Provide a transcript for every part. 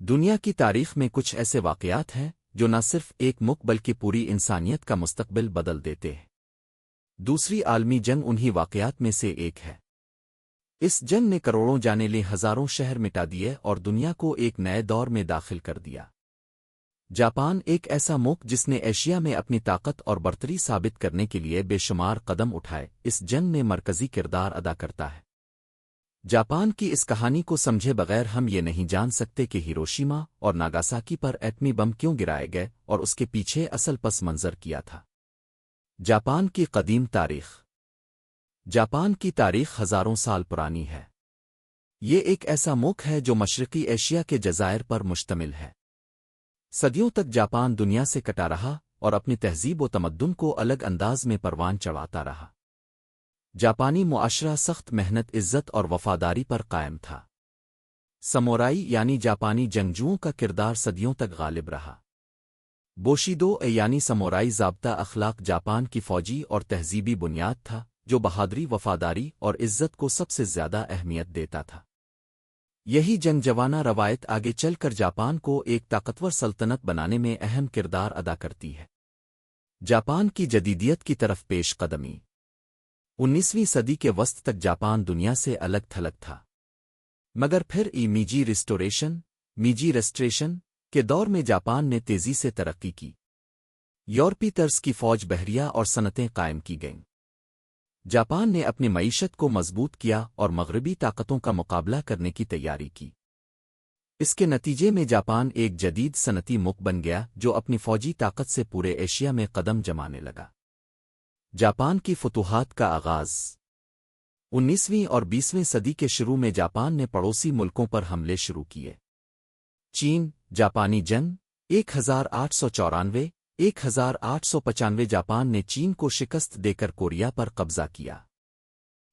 دنیا کی تاریخ میں کچھ ایسے واقعات ہیں جو نہ صرف ایک ملک بلکہ پوری انسانیت کا مستقبل بدل دیتے ہیں۔ دوسری عالمی جنگ انہی واقعات میں سے ایک ہے۔ اس جنگ نے کروڑوں جانے لے ہزاروں شہر مٹا دیے اور دنیا کو ایک نئے دور میں داخل کر دیا۔ جاپان ایک ایسا ملک جس نے ایشیا میں اپنی طاقت اور برتری ثابت کرنے کے لیے بے شمار قدم اٹھائے، اس جنگ میں مرکزی کردار ادا کرتا ہے۔ جاپان کی اس کہانی کو سمجھے بغیر ہم یہ نہیں جان سکتے کہ ہیروشیما اور ناگاساکی پر ایٹمی بم کیوں گرائے گئے اور اس کے پیچھے اصل پس منظر کیا تھا۔ جاپان کی قدیم تاریخ۔ جاپان کی تاریخ ہزاروں سال پرانی ہے۔ یہ ایک ایسا ملک ہے جو مشرقی ایشیا کے جزائر پر مشتمل ہے۔ صدیوں تک جاپان دنیا سے کٹا رہا اور اپنی تہذیب و تمدن کو الگ انداز میں پروان چڑھاتا رہا۔ جاپانی معاشرہ سخت محنت، عزت اور وفاداری پر قائم تھا۔ سمورائی یعنی جاپانی جنگجوؤں کا کردار صدیوں تک غالب رہا۔ بوشیدو یعنی سمورائی ضابطہ اخلاق جاپان کی فوجی اور تہذیبی بنیاد تھا، جو بہادری، وفاداری اور عزت کو سب سے زیادہ اہمیت دیتا تھا۔ یہی جنگجوانہ روایت آگے چل کر جاپان کو ایک طاقتور سلطنت بنانے میں اہم کردار ادا کرتی ہے۔ جاپان کی جدیدیت کی طرف پیش قدمی۔ 19ویں صدی کے وسط تک جاپان دنیا سے الگ تھلگ تھا، مگر پھر میجی ریسٹریشن کے دور میں جاپان نے تیزی سے ترقی کی۔ یورپی طرز کی فوج، بحریہ اور صنعتیں قائم کی گئیں۔ جاپان نے اپنی معیشت کو مضبوط کیا اور مغربی طاقتوں کا مقابلہ کرنے کی تیاری کی۔ اس کے نتیجے میں جاپان ایک جدید صنعتی ملک بن گیا جو اپنی فوجی طاقت سے پورے ایشیا میں قدم جمانے لگا۔ جاپان کی فتوحات کا آغاز۔ 19ویں اور 20ویں صدی کے شروع میں جاپان نے پڑوسی ملکوں پر حملے شروع کیے۔ چین، جاپانی جنگ 1894 1895 جاپان نے چین کو شکست دے کر کوریا پر قبضہ کیا۔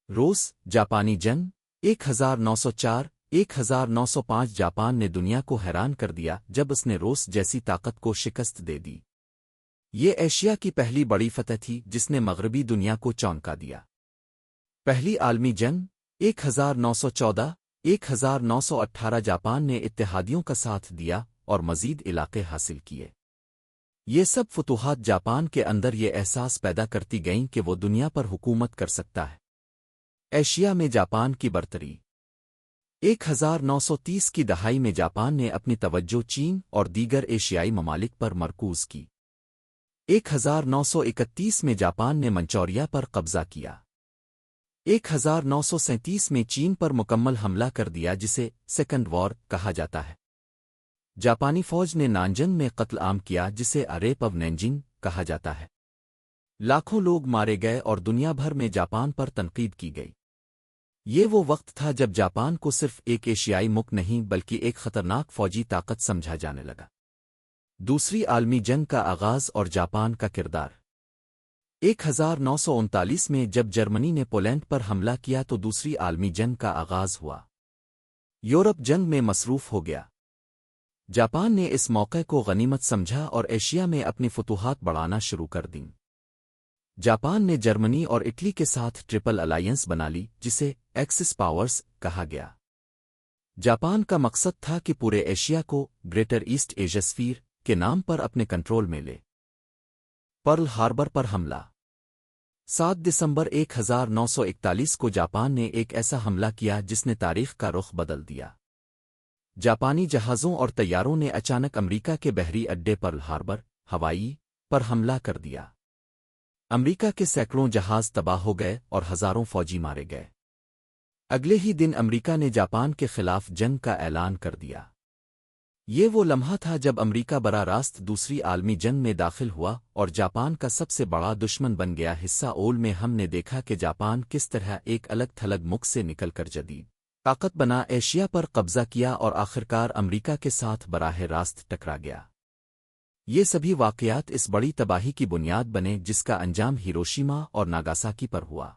روس، جاپانی جنگ 1904 1905 جاپان نے دنیا کو حیران کر دیا جب اس نے روس جیسی طاقت کو شکست دے دی۔ یہ ایشیا کی پہلی بڑی فتح تھی جس نے مغربی دنیا کو چونکا دیا۔ پہلی عالمی جنگ 1914 1918 جاپان نے اتحادیوں کا ساتھ دیا اور مزید علاقے حاصل کیے۔ یہ سب فتوحات جاپان کے اندر یہ احساس پیدا کرتی گئیں کہ وہ دنیا پر حکومت کر سکتا ہے۔ ایشیا میں جاپان کی برتری۔ 1930 کی دہائی میں جاپان نے اپنی توجہ چین اور دیگر ایشیائی ممالک پر مرکوز کی۔ 1931 میں جاپان نے منچوریا پر قبضہ کیا۔ 1937 میں چین پر مکمل حملہ کر دیا جسے سیکنڈ وار کہا جاتا ہے۔ جاپانی فوج نے نانجنگ میں قتل عام کیا جسے ریپ آف نانجنگ کہا جاتا ہے۔ لاکھوں لوگ مارے گئے اور دنیا بھر میں جاپان پر تنقید کی گئی۔ یہ وہ وقت تھا جب جاپان کو صرف ایک ایشیائی ملک نہیں بلکہ ایک خطرناک فوجی طاقت سمجھا جانے لگا۔ دوسری عالمی جنگ کا آغاز اور جاپان کا کردار۔ 1939 میں جب جرمنی نے پولینڈ پر حملہ کیا تو دوسری عالمی جنگ کا آغاز ہوا۔ یورپ جنگ میں مصروف ہو گیا۔ جاپان نے اس موقع کو غنیمت سمجھا اور ایشیا میں اپنی فتوحات بڑھانا شروع کر دیں۔ جاپان نے جرمنی اور اٹلی کے ساتھ ٹرپل الائنس بنا لی جسے ایکسس پاورز کہا گیا۔ جاپان کا مقصد تھا کہ پورے ایشیا کو گریٹر ایسٹ ایشیا اسفیر کے نام پر اپنے کنٹرول میں لے۔ پرل ہاربر پر حملہ۔ 7 دسمبر 1941 کو جاپان نے ایک ایسا حملہ کیا جس نے تاریخ کا رخ بدل دیا۔ جاپانی جہازوں اور طیاروں نے اچانک امریکہ کے بحری اڈے پرل ہاربر، ہوائی پر حملہ کر دیا۔ امریکہ کے سینکڑوں جہاز تباہ ہو گئے اور ہزاروں فوجی مارے گئے۔ اگلے ہی دن امریکہ نے جاپان کے خلاف جنگ کا اعلان کر دیا۔ یہ وہ لمحہ تھا جب امریکہ براہ راست دوسری عالمی جنگ میں داخل ہوا اور جاپان کا سب سے بڑا دشمن بن گیا۔ حصہ اول میں ہم نے دیکھا کہ جاپان کس طرح ایک الگ تھلگ ملک سے نکل کر جدید طاقت بنا، ایشیا پر قبضہ کیا اور آخرکار امریکہ کے ساتھ براہ راست ٹکرا گیا۔ یہ سبھی واقعات اس بڑی تباہی کی بنیاد بنے جس کا انجام ہیروشیما اور ناگاساکی پر ہوا۔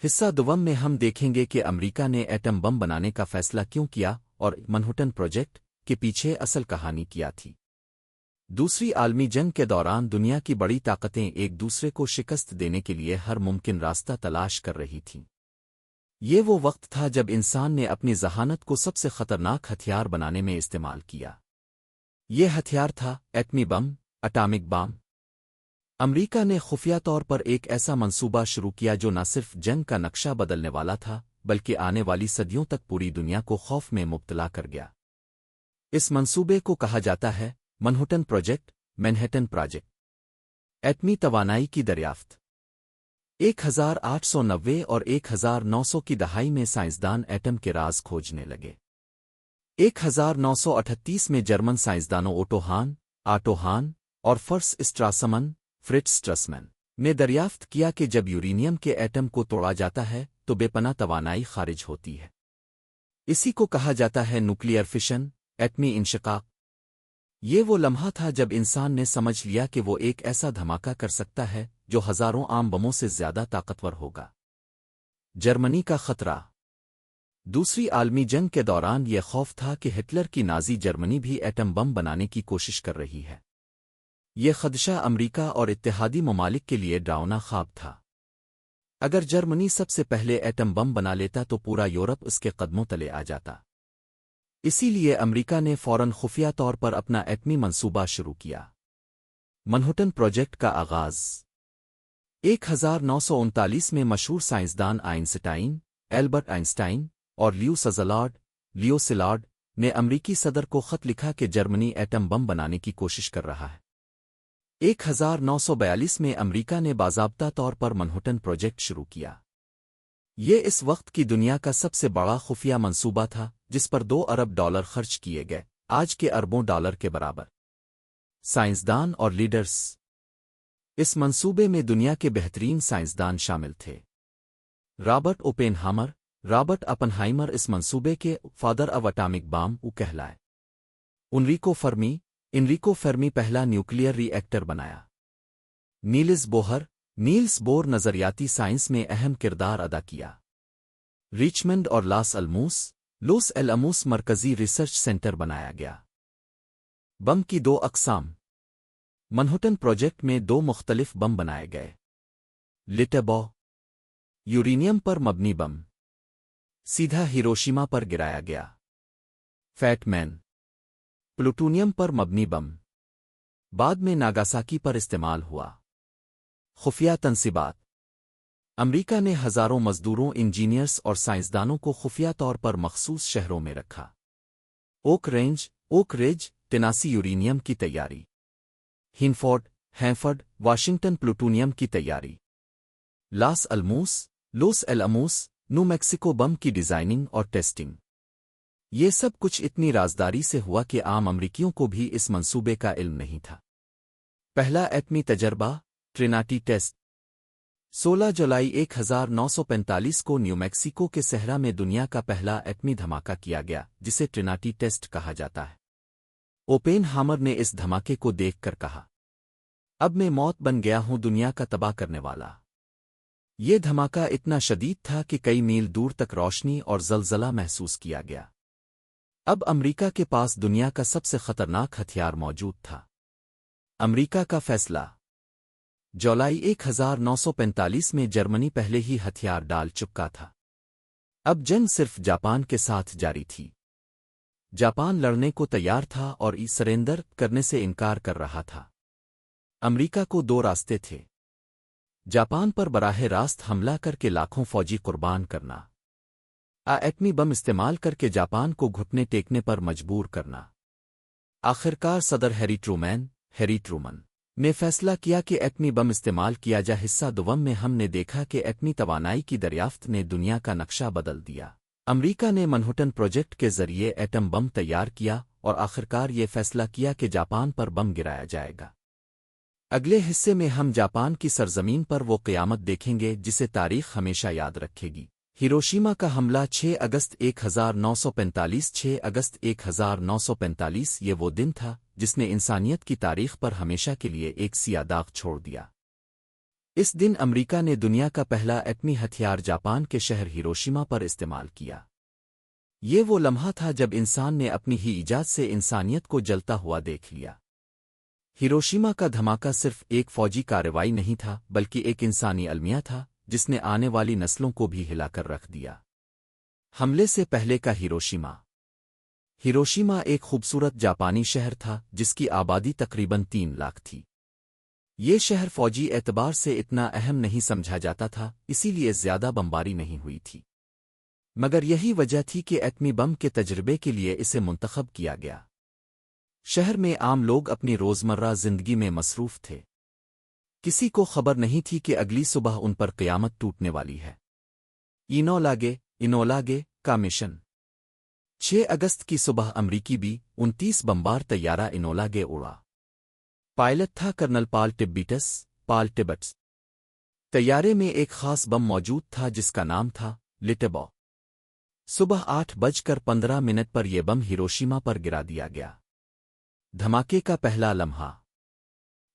حصہ دوم میں ہم دیکھیں گے کہ امریکہ نے ایٹم بم بنانے کا فیصلہ کیوں کیا اور منہٹن پروجیکٹ کے پیچھے اصل کہانی کیا تھی۔ دوسری عالمی جنگ کے دوران دنیا کی بڑی طاقتیں ایک دوسرے کو شکست دینے کے لیے ہر ممکن راستہ تلاش کر رہی تھیں۔ یہ وہ وقت تھا جب انسان نے اپنی ذہانت کو سب سے خطرناک ہتھیار بنانے میں استعمال کیا۔ یہ ہتھیار تھا ایٹمی بم، اٹامک بام۔ امریکہ نے خفیہ طور پر ایک ایسا منصوبہ شروع کیا جو نہ صرف جنگ کا نقشہ بدلنے والا تھا بلکہ آنے والی صدیوں تک پوری دنیا کو خوف میں مبتلا کر گیا۔ اس منصوبے کو کہا جاتا ہے منہٹن پروجیکٹ، مینہٹن پروجیکٹ۔ ایٹمی توانائی کی دریافت۔ 1890 اور 1900 کی دہائی میں سائنسدان ایٹم کے راز کھوجنے لگے۔ 1938 میں جرمن سائنسدانوں آٹو ہان اور فرٹز سٹراسمن نے دریافت کیا کہ جب یورینیم کے ایٹم کو توڑا جاتا ہے تو بے پناہ توانائی خارج ہوتی ہے۔ اسی کو کہا جاتا ہے نیوکلیئر فشن، ایٹمی انشقاق۔ یہ وہ لمحہ تھا جب انسان نے سمجھ لیا کہ وہ ایک ایسا دھماکہ کر سکتا ہے جو ہزاروں عام بموں سے زیادہ طاقتور ہوگا۔ جرمنی کا خطرہ۔ دوسری عالمی جنگ کے دوران یہ خوف تھا کہ ہٹلر کی نازی جرمنی بھی ایٹم بم بنانے کی کوشش کر رہی ہے۔ یہ خدشہ امریکہ اور اتحادی ممالک کے لیے ڈراؤنا خواب تھا۔ اگر جرمنی سب سے پہلے ایٹم بم بنا لیتا تو پورا یورپ اس کے قدموں تلے آ جاتا۔ اسی لیے امریکہ نے فوراً خفیہ طور پر اپنا ایٹمی منصوبہ شروع کیا۔ منہٹن پروجیکٹ کا آغاز 1939 میں مشہور سائنسدان ایلبرٹ آئنسٹائن اور لیو سیلارڈ نے امریکی صدر کو خط لکھا کہ جرمنی ایٹم بم بنانے کی کوشش کر رہا ہے۔ 1942 میں امریکہ نے باضابطہ طور پر منہٹن پروجیکٹ شروع کیا۔ یہ اس وقت کی دنیا کا سب سے بڑا خفیہ منصوبہ تھا جس پر $2 ارب خرچ کیے گئے، آج کے اربوں ڈالر کے برابر۔ سائنسدان اور لیڈرز۔ اس منصوبے میں دنیا کے بہترین سائنسدان شامل تھے۔ رابرٹ اپنہائمر اس منصوبے کے فادر آف اٹامک بام کہلائے۔ انریکو فرمی پہلا نیوکلیئر ری ایکٹر بنایا۔ نیلس بور نظریاتی سائنس میں اہم کردار ادا کیا۔ ریچمنڈ اور لاس الاموس مرکزی ریسرچ سینٹر بنایا گیا۔ بم کی 2 اقسام۔ منہٹن پروجیکٹ میں 2 مختلف بم بنائے گئے۔ لٹل یورینیم پر مبنی بم سیدھا ہیروشیما پر گرایا گیا۔ فیٹ مین پلوٹونیم پر مبنی بم بعد میں ناگاساکی پر استعمال ہوا۔ خفیہ تنصیبات۔ امریکہ نے ہزاروں مزدوروں، انجینئرز اور سائنسدانوں کو خفیہ طور پر مخصوص شہروں میں رکھا۔ اوک رج، ٹیناسی یورینیم کی تیاری۔ ہینفورڈ، واشنگٹن پلوٹونیم کی تیاری۔ لاس الاموس، نیو میکسیکو بم کی ڈیزائننگ اور ٹیسٹنگ۔ یہ سب کچھ اتنی رازداری سے ہوا کہ عام امریکیوں کو بھی اس منصوبے کا علم نہیں تھا۔ پہلا ایٹمی تجربہ، ٹرینیٹی ٹیسٹ۔ 16 جولائی 1945 کو نیو میکسیکو کے صحرا میں دنیا کا پہلا ایٹمی دھماکہ کیا گیا جسے ٹرینیٹی ٹیسٹ کہا جاتا ہے۔ اوپین ہامر نے اس دھماکے کو دیکھ کر کہا، اب میں موت بن گیا ہوں، دنیا کا تباہ کرنے والا۔ یہ دھماکہ اتنا شدید تھا کہ کئی میل دور تک روشنی اور زلزلہ محسوس کیا گیا۔ اب امریکہ کے پاس دنیا کا سب سے خطرناک ہتھیار موجود تھا۔ امریکہ کا فیصلہ۔ جولائی 1945 میں جرمنی پہلے ہی ہتھیار ڈال چکا تھا۔ اب جنگ صرف جاپان کے ساتھ جاری تھی۔ جاپان لڑنے کو تیار تھا اور سرنڈر کرنے سے انکار کر رہا تھا۔ امریکہ کو 2 راستے تھے: جاپان پر براہ راست حملہ کر کے لاکھوں فوجی قربان کرنا، ایٹمی بم استعمال کر کے جاپان کو گھٹنے ٹیکنے پر مجبور کرنا۔ آخرکار صدر ہیری ٹرومن نے فیصلہ کیا کہ ایٹمی بم استعمال کیا جا۔ حصہ دوم میں ہم نے دیکھا کہ ایٹمی توانائی کی دریافت نے دنیا کا نقشہ بدل دیا۔ امریکہ نے منہٹن پروجیکٹ کے ذریعے ایٹم بم تیار کیا اور آخرکار یہ فیصلہ کیا کہ جاپان پر بم گرایا جائے گا۔ اگلے حصے میں ہم جاپان کی سرزمین پر وہ قیامت دیکھیں گے جسے تاریخ ہمیشہ یاد رکھے گی۔ ہیروشیما کا حملہ 6 اگست 1945 6 اگست 1945 یہ وہ دن تھا جس نے انسانیت کی تاریخ پر ہمیشہ کے لیے ایک سیاہ داغ چھوڑ دیا۔ اس دن امریکہ نے دنیا کا پہلا ایٹمی ہتھیار جاپان کے شہر ہیروشیما پر استعمال کیا۔ یہ وہ لمحہ تھا جب انسان نے اپنی ہی ایجاد سے انسانیت کو جلتا ہوا دیکھ لیا۔ ہیروشیما کا دھماکہ صرف ایک فوجی کارروائی نہیں تھا بلکہ ایک انسانی المیہ تھا جس نے آنے والی نسلوں کو بھی ہلا کر رکھ دیا۔ حملے سے پہلے کا ہیروشیما۔ ہیروشیما ایک خوبصورت جاپانی شہر تھا جس کی آبادی تقریباً 3 لاکھ تھی۔ یہ شہر فوجی اعتبار سے اتنا اہم نہیں سمجھا جاتا تھا، اسی لیے زیادہ بمباری نہیں ہوئی تھی، مگر یہی وجہ تھی کہ ایٹمی بم کے تجربے کے لیے اسے منتخب کیا گیا۔ شہر میں عام لوگ اپنی روزمرہ زندگی میں مصروف تھے، کسی کو خبر نہیں تھی کہ اگلی صبح ان پر قیامت ٹوٹنے والی ہے۔ انولاگے کا مشن۔ 6 اگست کی صبح امریکی بی 29 بمبار طیارہ انولاگے اڑا۔ پائلٹ تھا کرنل پال ٹبٹس۔ طیارے میں ایک خاص بم موجود تھا جس کا نام تھا لٹبو۔ صبح 8:15 پر یہ بم ہیروشیما پر گرا دیا گیا۔ دھماکے کا پہلا لمحہ۔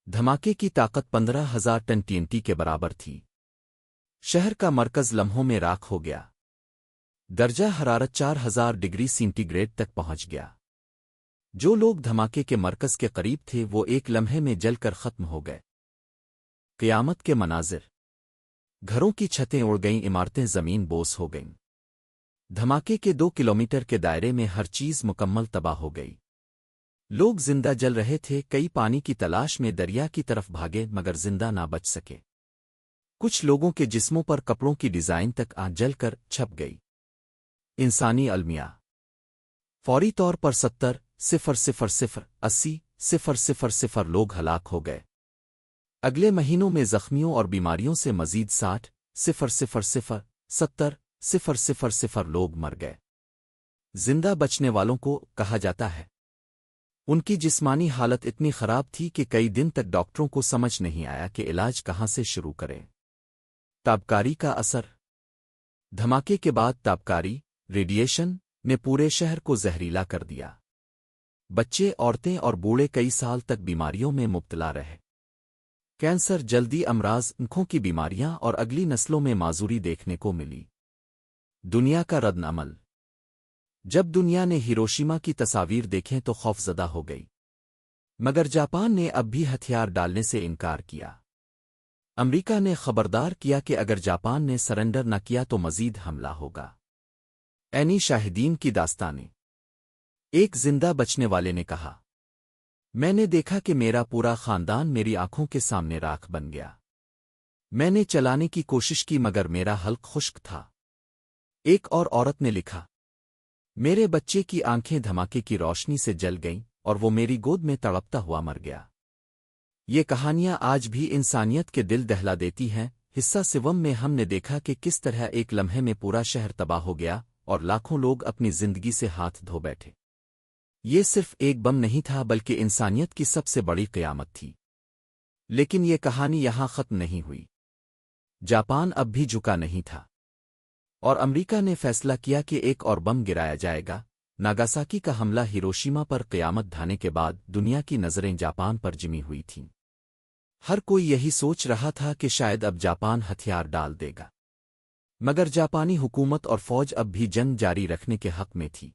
دھماکے کی طاقت 15,000 ٹن TNT کے برابر تھی۔ شہر کا مرکز لمحوں میں راکھ ہو گیا۔ درجہ حرارت 4000 ڈگری سینٹی گریڈ تک پہنچ گیا۔ جو لوگ دھماکے کے مرکز کے قریب تھے وہ ایک لمحے میں جل کر ختم ہو گئے۔ قیامت کے مناظر۔ گھروں کی چھتیں اڑ گئیں، عمارتیں زمین بوس ہو گئیں۔ دھماکے کے 2 کلومیٹر کے دائرے میں ہر چیز مکمل تباہ ہو گئی۔ لوگ زندہ جل رہے تھے، کئی پانی کی تلاش میں دریا کی طرف بھاگے مگر زندہ نہ بچ سکے۔ کچھ لوگوں کے جسموں پر کپڑوں کی ڈیزائن تک جل کر چھپ گئی۔ انسانی المیہ۔ فوری طور پر 70,000 لوگ ہلاک ہو گئے۔ اگلے مہینوں میں زخمیوں اور بیماریوں سے مزید 60,000 لوگ مر گئے۔ زندہ بچنے والوں کو کہا جاتا ہے ان کی جسمانی حالت اتنی خراب تھی کہ کئی دن تک ڈاکٹروں کو سمجھ نہیں آیا کہ علاج کہاں سے شروع کریں۔ تابکاری کا اثر۔ دھماکے کے بعد تابکاری ریڈیشن نے پورے شہر کو زہریلا کر دیا۔ بچے، عورتیں اور بوڑھے کئی سال تک بیماریوں میں مبتلا رہے۔ کینسر، جلدی امراض، آنکھوں کی بیماریاں اور اگلی نسلوں میں معذوری دیکھنے کو ملی۔ دنیا کا رد عمل۔ جب دنیا نے ہیروشیما کی تصاویر دیکھیں تو خوفزدہ ہو گئی، مگر جاپان نے اب بھی ہتھیار ڈالنے سے انکار کیا۔ امریکہ نے خبردار کیا کہ اگر جاپان نے سرنڈر نہ کیا تو مزید حملہ ہوگا۔ عینی شاہدین کی داستانیں۔ ایک زندہ بچنے والے نے کہا، میں نے دیکھا کہ میرا پورا خاندان میری آنکھوں کے سامنے راکھ بن گیا۔ میں نے چلانے کی کوشش کی مگر میرا حلق خشک تھا۔ ایک اور عورت نے لکھا، میرے بچے کی آنکھیں دھماکے کی روشنی سے جل گئیں اور وہ میری گود میں تڑپتا ہوا مر گیا۔ یہ کہانیاں آج بھی انسانیت کے دل دہلا دیتی ہیں۔ حصہ 7 میں ہم نے دیکھا کہ کس طرح ایک لمحے میں پورا شہر تباہ ہو گیا اور لاکھوں لوگ اپنی زندگی سے ہاتھ دھو بیٹھے۔ یہ صرف ایک بم نہیں تھا بلکہ انسانیت کی سب سے بڑی قیامت تھی۔ لیکن یہ کہانی یہاں ختم نہیں ہوئی۔ جاپان اب بھی جھکا نہیں تھا اور امریکہ نے فیصلہ کیا کہ ایک اور بم گرایا جائے گا۔ ناگاساکی کا حملہ ہیروشیما پر قیامت ڈھانے کے بعد دنیا کی نظریں جاپان پر جمی ہوئی تھیں۔ ہر کوئی یہی سوچ رہا تھا کہ شاید اب جاپان ہتھیار ڈال دے گا، مگر جاپانی حکومت اور فوج اب بھی جنگ جاری رکھنے کے حق میں تھی۔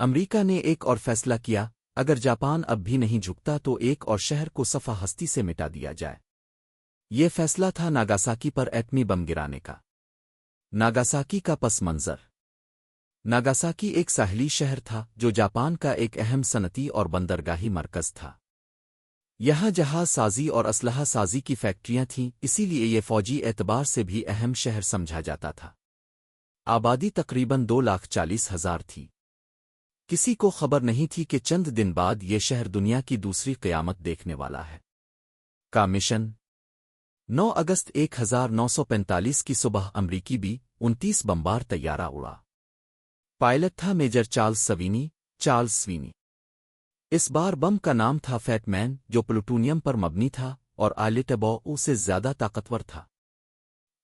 امریکہ نے ایک اور فیصلہ کیا، اگر جاپان اب بھی نہیں جھکتا تو ایک اور شہر کو صفحہ ہستی سے مٹا دیا جائے۔ یہ فیصلہ تھا ناگاساکی پر ایٹمی بم گرانے کا۔ ناگاساکی کا پس منظر۔ ناگاساکی ایک ساحلی شہر تھا جو جاپان کا ایک اہم صنعتی اور بندرگاہی مرکز تھا۔ یہاں جہاز سازی اور اسلحہ سازی کی فیکٹریاں تھیں، اسی لیے یہ فوجی اعتبار سے بھی اہم شہر سمجھا جاتا تھا۔ آبادی تقریباً 2,40,000 تھی۔ کسی کو خبر نہیں تھی کہ چند دن بعد یہ شہر دنیا کی دوسری قیامت دیکھنے والا ہے۔ کا مشن۔ 9 اگست 1945 کی صبح امریکی بی 29 بمبار طیارہ اڑا۔ پائلٹ تھا میجر چارلز سوینی۔ اس بار بم کا نام تھا فیٹ مین، جو پلوٹونیم پر مبنی تھا اور لٹبو سے زیادہ طاقتور تھا۔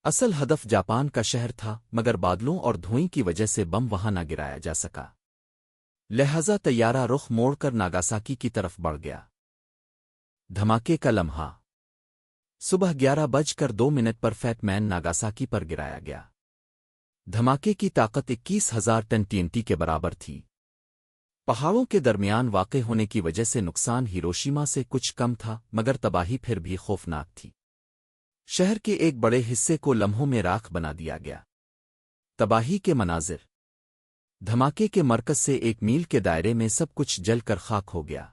اصل ہدف جاپان کا شہر تھا مگر بادلوں اور دھوئیں کی وجہ سے بم وہاں نہ گرایا جا سکا، لہذا طیارہ رخ موڑ کر ناگاساکی کی طرف بڑھ گیا۔ دھماکے کا لمحہ۔ صبح 11:02 پر فیٹ مین ناگاساکی پر گرایا گیا۔ دھماکے کی طاقت 21,000 ٹن TNT کے برابر تھی۔ پہاڑوں کے درمیان واقع ہونے کی وجہ سے نقصان ہیروشیما سے کچھ کم تھا مگر تباہی پھر بھی خوفناک تھی۔ شہر کے ایک بڑے حصے کو لمحوں میں راکھ بنا دیا گیا۔ تباہی کے مناظر۔ دھماکے کے مرکز سے 1 میل کے دائرے میں سب کچھ جل کر خاک ہو گیا۔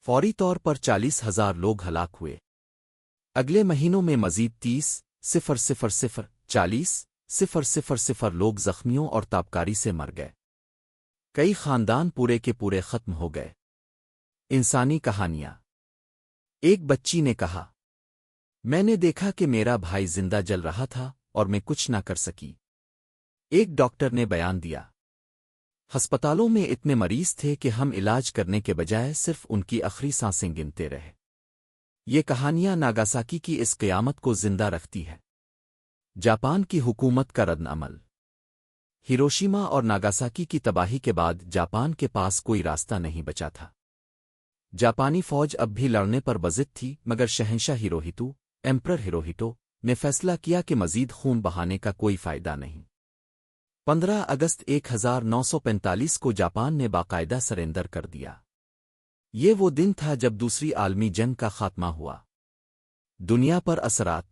فوری طور پر 40,000 لوگ ہلاک ہوئے۔ اگلے مہینوں میں مزید 30,000 لوگ زخمیوں اور تابکاری سے مر گئے۔ کئی خاندان پورے کے پورے ختم ہو گئے۔ انسانی کہانیاں۔ ایک بچی نے کہا، میں نے دیکھا کہ میرا بھائی زندہ جل رہا تھا اور میں کچھ نہ کر سکی۔ ایک ڈاکٹر نے بیان دیا، ہسپتالوں میں اتنے مریض تھے کہ ہم علاج کرنے کے بجائے صرف ان کی آخری سانسیں گنتے رہے۔ یہ کہانیاں ناگاساکی کی اس قیامت کو زندہ رکھتی ہے۔ جاپان کی حکومت کا رد عمل۔ ہیروشیما اور ناگاساکی کی تباہی کے بعد جاپان کے پاس کوئی راستہ نہیں بچا تھا۔ جاپانی فوج اب بھی لڑنے پر بضد تھی، مگر شہنشاہ ہیروہیتو، ایمپرر ہیروہیٹو، نے فیصلہ کیا کہ مزید خون بہانے کا کوئی فائدہ نہیں۔ 15 اگست 1945 کو جاپان نے باقاعدہ سرنڈر کر دیا۔ یہ وہ دن تھا جب دوسری عالمی جنگ کا خاتمہ ہوا۔ دنیا پر اثرات۔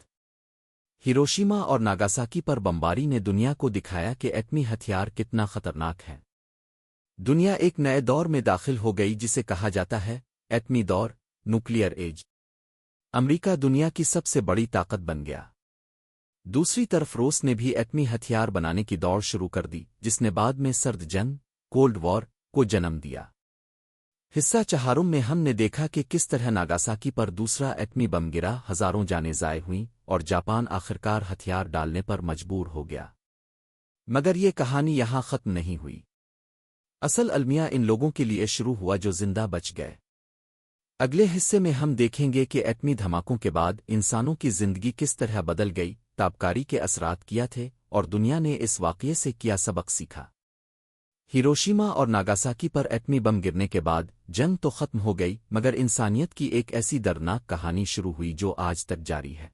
ہیروشیما اور ناگاساکی پر بمباری نے دنیا کو دکھایا کہ ایٹمی ہتھیار کتنا خطرناک ہے۔ دنیا ایک نئے دور میں داخل ہو گئی جسے کہا جاتا ہے ایٹمی دور، نیوکلیئر ایج۔ امریکہ دنیا کی سب سے بڑی طاقت بن گیا۔ دوسری طرف روس نے بھی ایٹمی ہتھیار بنانے کی دوڑ شروع کر دی، جس نے بعد میں سرد جنگ، کولڈ وار، کو جنم دیا۔ حصہ چہارم میں ہم نے دیکھا کہ کس طرح ناگاساکی پر دوسرا ایٹمی بم گرا، ہزاروں جانیں ضائع ہوئیں اور جاپان آخرکار ہتھیار ڈالنے پر مجبور ہو گیا۔ مگر یہ کہانی یہاں ختم نہیں ہوئی۔ اصل المیہ ان لوگوں کے لیے شروع ہوا جو زندہ بچ گئے۔ اگلے حصے میں ہم دیکھیں گے کہ ایٹمی دھماکوں کے بعد انسانوں کی زندگی کس طرح بدل گئی، تابکاری کے اثرات کیا تھے اور دنیا نے اس واقعے سے کیا سبق سیکھا۔ ہیروشیما اور ناگاساکی پر ایٹمی بم گرنے کے بعد جنگ تو ختم ہو گئی، مگر انسانیت کی ایک ایسی دردناک کہانی شروع ہوئی جو آج تک جاری ہے۔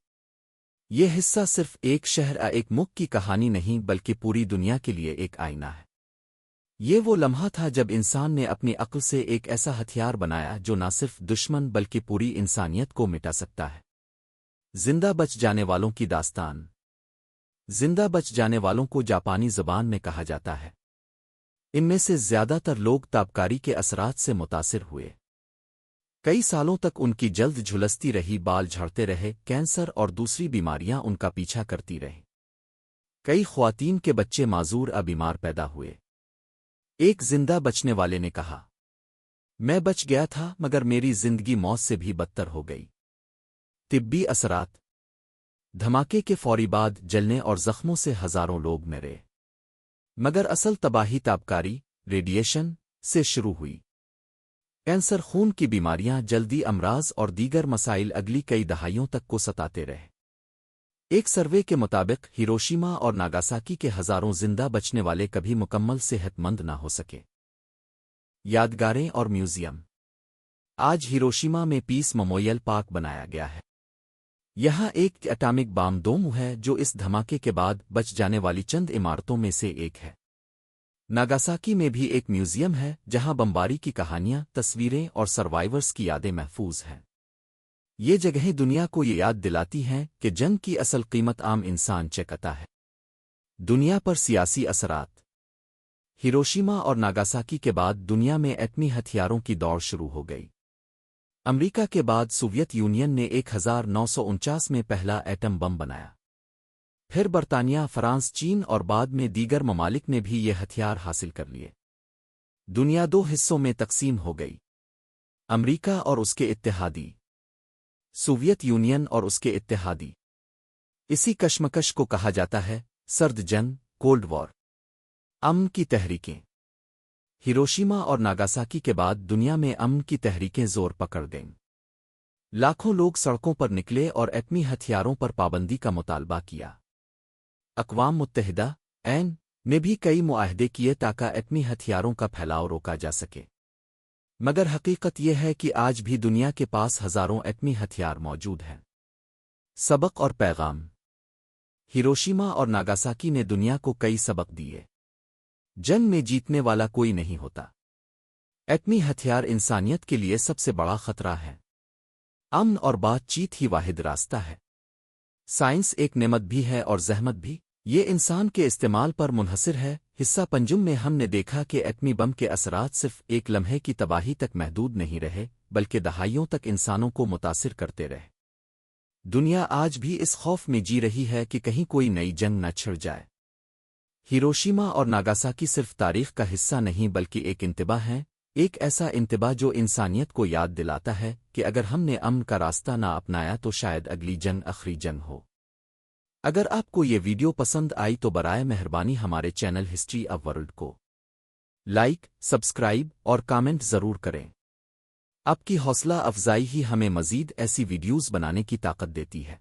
یہ حصہ صرف ایک شہر یا ایک ملک کی کہانی نہیں بلکہ پوری دنیا کے لیے ایک آئینہ ہے۔ یہ وہ لمحہ تھا جب انسان نے اپنی عقل سے ایک ایسا ہتھیار بنایا جو نہ صرف دشمن بلکہ پوری انسانیت کو مٹا سکتا ہے۔ زندہ بچ جانے والوں کی داستان۔ زندہ بچ جانے والوں کو جاپانی زبان میں کہا جاتا ہے۔ ان میں سے زیادہ تر لوگ تابکاری کے اثرات سے متاثر ہوئے۔ کئی سالوں تک ان کی جلد جھلستی رہی، بال جھڑتے رہے، کینسر اور دوسری بیماریاں ان کا پیچھا کرتی رہیں۔ کئی خواتین کے بچے معذور بیمار پیدا ہوئے۔ ایک زندہ بچنے والے نے کہا، میں بچ گیا تھا مگر میری زندگی موت سے بھی بدتر ہو گئی۔ طبی اثرات۔ دھماکے کے فوری بعد جلنے اور زخموں سے ہزاروں لوگ مرے۔ مگر اصل تباہی تابکاری، ریڈیشن، سے شروع ہوئی۔ کینسر، خون کی بیماریاں، جلدی امراض اور دیگر مسائل اگلی کئی دہائیوں تک کو ستاتے رہے۔ ایک سروے کے مطابق ہیروشیما اور ناگاساکی کے ہزاروں زندہ بچنے والے کبھی مکمل صحت مند نہ ہو سکے۔ یادگاریں اور میوزیم۔ آج ہیروشیما میں پیس میموریل پارک بنایا گیا ہے۔ یہاں ایک اٹامک بام دوم ہے جو اس دھماکے کے بعد بچ جانے والی چند عمارتوں میں سے ایک ہے۔ ناگاساکی میں بھی ایک میوزیم ہے جہاں بمباری کی کہانیاں، تصویریں اور سروائیورز کی یادیں محفوظ ہیں۔ یہ جگہیں دنیا کو یہ یاد دلاتی ہیں کہ جنگ کی اصل قیمت عام انسان چکتا ہے۔ دنیا پر سیاسی اثرات۔ ہیروشیما اور ناگاساکی کے بعد دنیا میں ایٹمی ہتھیاروں کی دوڑ شروع ہو گئی۔ امریکہ کے بعد سوویت یونین نے 1949 میں پہلا ایٹم بم بنایا۔ پھر برطانیہ، فرانس، چین اور بعد میں دیگر ممالک نے بھی یہ ہتھیار حاصل کر لیے۔ دنیا دو حصوں میں تقسیم ہو گئی، امریکہ اور اس کے اتحادی، سوویت یونین اور اس کے اتحادی۔ اسی کشمکش کو کہا جاتا ہے سرد جنگ، کولڈ وار۔ امن کی تحریکیں۔ ہیروشیما اور ناگاساکی کے بعد دنیا میں امن کی تحریکیں زور پکڑ گئیں۔ لاکھوں لوگ سڑکوں پر نکلے اور ایٹمی ہتھیاروں پر پابندی کا مطالبہ کیا۔ اقوام متحدہ (UN) نے بھی کئی معاہدے کیے تاکہ ایٹمی ہتھیاروں کا پھیلاؤ روکا جا سکے۔ مگر حقیقت یہ ہے کہ آج بھی دنیا کے پاس ہزاروں ایٹمی ہتھیار موجود ہیں۔ سبق اور پیغام۔ ہیروشیما اور ناگاساکی نے دنیا کو کئی سبق دیے۔ جنگ میں جیتنے والا کوئی نہیں ہوتا۔ ایٹمی ہتھیار انسانیت کے لیے سب سے بڑا خطرہ ہے۔ امن اور بات چیت ہی واحد راستہ ہے۔ سائنس ایک نعمت بھی ہے اور زحمت بھی۔ یہ انسان کے استعمال پر منحصر ہے۔ حصہ پنجم میں ہم نے دیکھا کہ ایٹمی بم کے اثرات صرف ایک لمحے کی تباہی تک محدود نہیں رہے بلکہ دہائیوں تک انسانوں کو متاثر کرتے رہے۔ دنیا آج بھی اس خوف میں جی رہی ہے کہ کہیں کوئی نئی جنگ نہ چھڑ جائے۔ ہیروشیما اور ناگاساکی صرف تاریخ کا حصہ نہیں بلکہ ایک انتباہ ہے، ایک ایسا انتباہ جو انسانیت کو یاد دلاتا ہے کہ اگر ہم نے امن کا راستہ نہ اپنایا تو شاید اگلی جنگ آخری جنگ ہو۔ اگر آپ کو یہ ویڈیو پسند آئی تو برائے مہربانی ہمارے چینل ہسٹری آف ورلڈ کو لائک، سبسکرائب اور کامنٹ ضرور کریں۔ آپ کی حوصلہ افزائی ہی ہمیں مزید ایسی ویڈیوز بنانے کی طاقت دیتی ہے۔